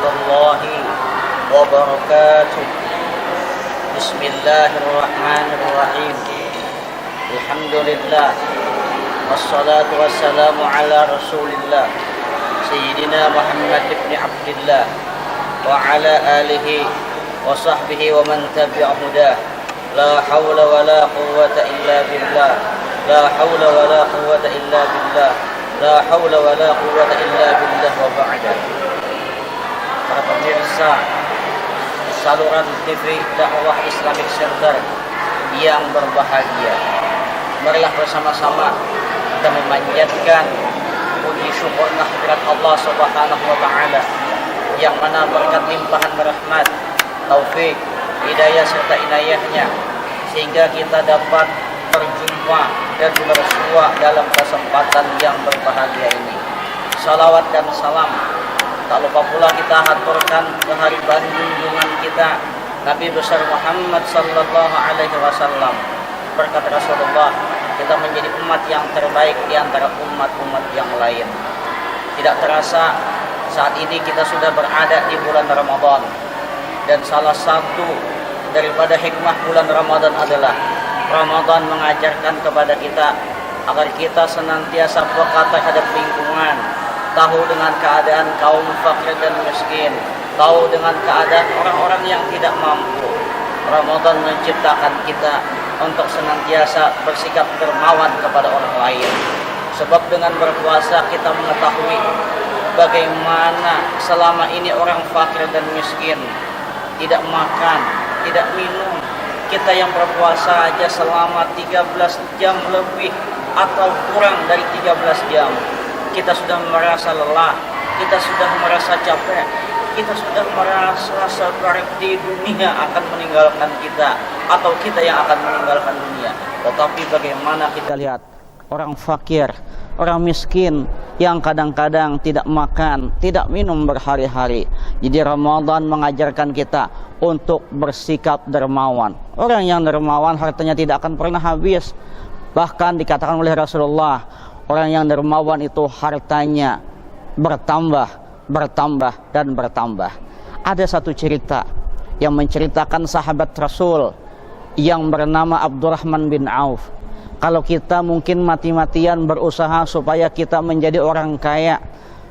warahmatullahi wabarakatuh. Bismillahirrahmanirrahim. Alhamdulillah, wassalatu wassalamu ala rasulillah Sayyidina Muhammad ibn Abdillah wa ala alihi wa sahbihi wa man tabi'a hudah. La hawla wa la quwwata illa billah. La hawla wa la quwwata illa billah. La hawla wa la quwwata illa billah wa ba'da. Para pemirsa saluran TV Dakwah Islamic Center yang berbahagia, marilah bersama-sama kita memanjatkan puji syukur kehadirat Allah Subhanahu wa taala yang mana berkat limpahan rahmat, taufik, hidayah serta inayahnya sehingga kita dapat berjumpa dan bersua dalam kesempatan yang berbahagia ini. Salawat dan salam tak lupa pula kita haturkan kehadiran junjungan kita Nabi besar Muhammad sallallahu alaihi wasallam. Berkata Rasulullah, kita menjadi umat yang terbaik di antara umat-umat yang lain. Tidak terasa saat ini kita sudah berada di bulan Ramadan, dan salah satu daripada hikmah bulan Ramadan adalah Ramadan mengajarkan kepada kita agar kita senantiasa peka terhadap lingkungan, tahu dengan keadaan kaum fakir dan miskin, tahu dengan keadaan orang-orang yang tidak mampu. Ramadan menciptakan kita untuk senantiasa bersikap dermawan kepada orang lain. Sebab dengan berpuasa kita mengetahui bagaimana selama ini orang fakir dan miskin tidak makan, tidak minum. Kita yang berpuasa aja selama 13 jam lebih atau kurang dari 13 jam, kita sudah merasa lelah, kita sudah merasa capek, kita sudah merasa seperti dunia akan meninggalkan kita atau kita yang akan meninggalkan dunia. Tetapi bagaimana kita lihat orang fakir, orang miskin yang kadang-kadang tidak makan, tidak minum berhari-hari. Jadi Ramadan mengajarkan kita untuk bersikap dermawan. Orang yang dermawan hartanya tidak akan pernah habis. Bahkan dikatakan oleh Rasulullah, orang yang dermawan itu hartanya bertambah, bertambah, dan bertambah. Ada satu cerita yang menceritakan sahabat Rasul yang bernama Abdurrahman bin Auf. Kalau kita mungkin mati-matian berusaha supaya kita menjadi orang kaya,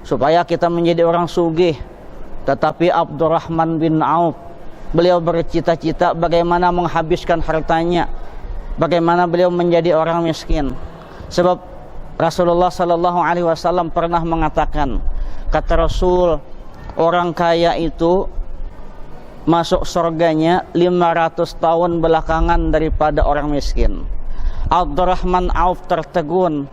supaya kita menjadi orang sugih, tetapi Abdurrahman bin Auf, beliau bercita-cita bagaimana menghabiskan hartanya, bagaimana beliau menjadi orang miskin. Sebab Rasulullah sallallahu alaihi wasallam pernah mengatakan, kata Rasul, orang kaya itu masuk surganya 500 tahun belakangan daripada orang miskin. Abdurrahman Auf tertegun,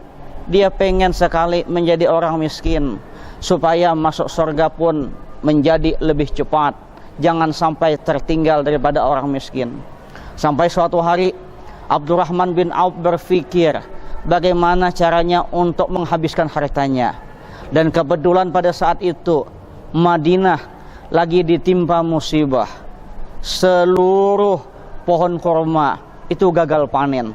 dia pengen sekali menjadi orang miskin supaya masuk surga pun menjadi lebih cepat, jangan sampai tertinggal daripada orang miskin. Sampai suatu hari Abdurrahman bin Auf berpikir bagaimana caranya untuk menghabiskan hartanya. Dan kebetulan pada saat itu Madinah lagi ditimpa musibah. Seluruh pohon kurma itu gagal panen.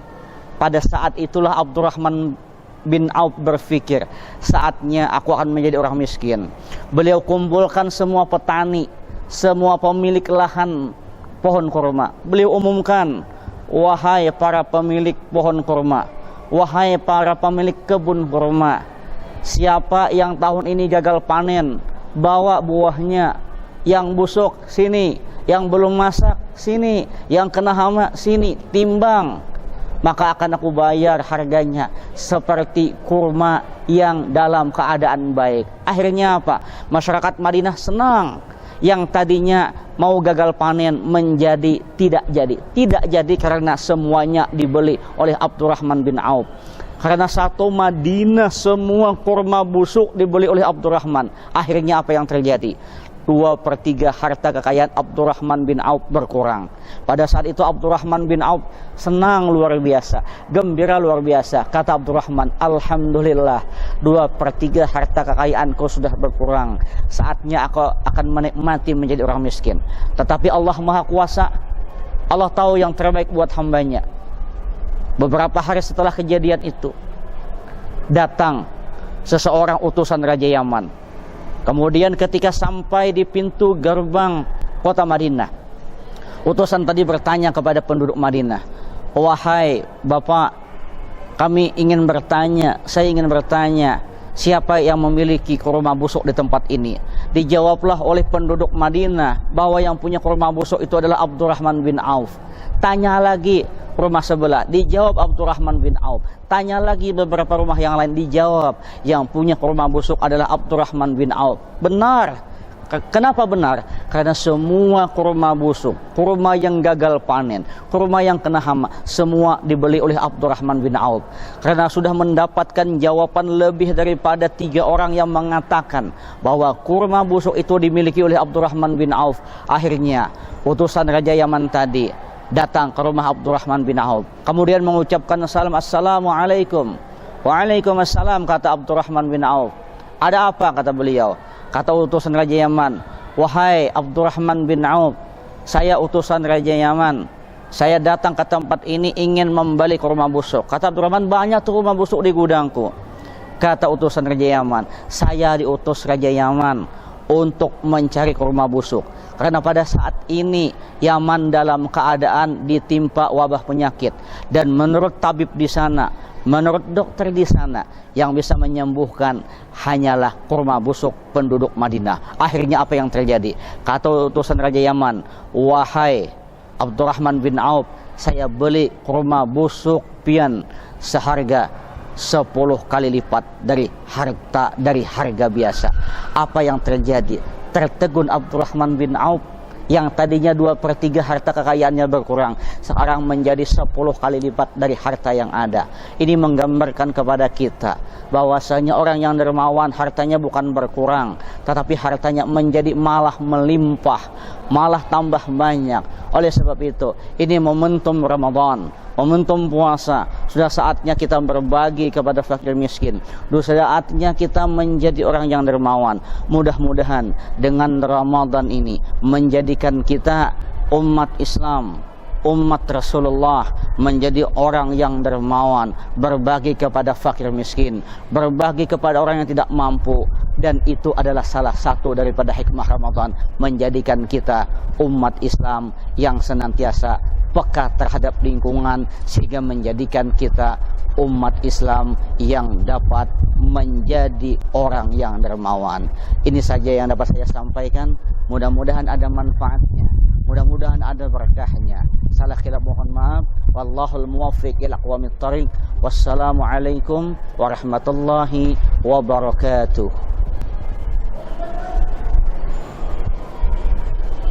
Pada saat itulah Abdurrahman bin Auf berpikir, saatnya aku akan menjadi orang miskin. Beliau kumpulkan semua petani, semua pemilik lahan pohon kurma. Beliau umumkan, wahai para pemilik pohon kurma, wahai para pemilik kebun kurma, siapa yang tahun ini gagal panen, bawa buahnya. Yang busuk sini, yang belum masak sini, yang kena hama sini, timbang, maka akan aku bayar harganya seperti kurma yang dalam keadaan baik. Akhirnya apa? Masyarakat Madinah senang. Yang tadinya mau gagal panen menjadi tidak jadi. Tidak jadi karena semuanya dibeli oleh Abdurrahman bin Auf. Karena satu Madinah semua kurma busuk dibeli oleh Abdurrahman. Akhirnya apa yang terjadi? 2/3 harta kekayaan Abdurrahman bin Auf berkurang. Pada saat itu Abdurrahman bin Auf senang luar biasa, gembira luar biasa. Kata Abdurrahman, alhamdulillah 2/3 harta kekayaanku sudah berkurang. Saatnya aku akan menikmati menjadi orang miskin. Tetapi Allah Maha Kuasa, Allah tahu yang terbaik buat hambanya. Beberapa hari setelah kejadian itu, datang seseorang utusan Raja Yaman. Kemudian ketika sampai di pintu gerbang kota Madinah, utusan tadi bertanya kepada penduduk Madinah, "Wahai Bapak, saya ingin bertanya, siapa yang memiliki kurma busuk di tempat ini?" Dijawablah oleh penduduk Madinah bahwa yang punya kurma busuk itu adalah Abdurrahman bin Auf. Tanya lagi rumah sebelah, dijawab Abdurrahman bin Auf. Tanya lagi beberapa rumah yang lain, dijawab yang punya kurma busuk adalah Abdurrahman bin Auf. Benar. Kenapa benar? Karena semua kurma busuk, kurma yang gagal panen, kurma yang kena hama, semua dibeli oleh Abdurrahman bin Auf. Karena sudah mendapatkan jawaban lebih daripada 3 orang yang mengatakan bahwa kurma busuk itu dimiliki oleh Abdurrahman bin Auf. Akhirnya utusan Raja Yaman tadi datang ke rumah Abdurrahman bin Auf, kemudian mengucapkan salam, "Assalamualaikum." "Waalaikumsalam," kata Abdurrahman bin Auf. "Ada apa?" kata beliau. Kata utusan Raja Yaman, "Wahai Abdurrahman bin Auf, saya utusan Raja Yaman. Saya datang ke tempat ini ingin membeli kurma busuk." Kata Abdurrahman, "Banyak tuh kurma busuk di gudangku." Kata utusan Raja Yaman, "Saya diutus Raja Yaman untuk mencari kurma busuk. Karena pada saat ini Yaman dalam keadaan ditimpa wabah penyakit. Dan menurut tabib di sana, menurut dokter di sana, yang bisa menyembuhkan hanyalah kurma busuk penduduk Madinah." Akhirnya apa yang terjadi? Kata utusan Raja Yaman, "Wahai Abdurrahman bin Auf, saya beli kurma busuk pian seharga 10 kali lipat dari harga biasa." Apa yang terjadi? Tertegun Abdurrahman bin Auf yang tadinya 2/3 harta kekayaannya berkurang, sekarang menjadi 10 kali lipat dari harta yang ada. Ini menggambarkan kepada kita bahwasanya orang yang dermawan hartanya bukan berkurang, tetapi hartanya menjadi malah melimpah, malah tambah banyak. Oleh sebab itu, ini momentum Ramadan, momentum puasa. Sudah saatnya kita berbagi kepada fakir miskin. Sudah saatnya kita menjadi orang yang dermawan. Mudah-mudahan dengan Ramadan ini menjadikan kita umat Islam, umat Rasulullah menjadi orang yang dermawan, berbagi kepada fakir miskin, berbagi kepada orang yang tidak mampu. Dan itu adalah salah satu daripada hikmah Ramadan, menjadikan kita umat Islam yang senantiasa peka terhadap lingkungan, sehingga menjadikan kita umat Islam yang dapat menjadi orang yang dermawan. Ini saja yang dapat saya sampaikan. Mudah-mudahan ada manfaatnya, mudah-mudahan ada berkahnya. Salah khilaf mohon maaf. Wallahul muwaffiq ila aqwamit thariq. Wassalamualaikum warahmatullahi wabarakatuh.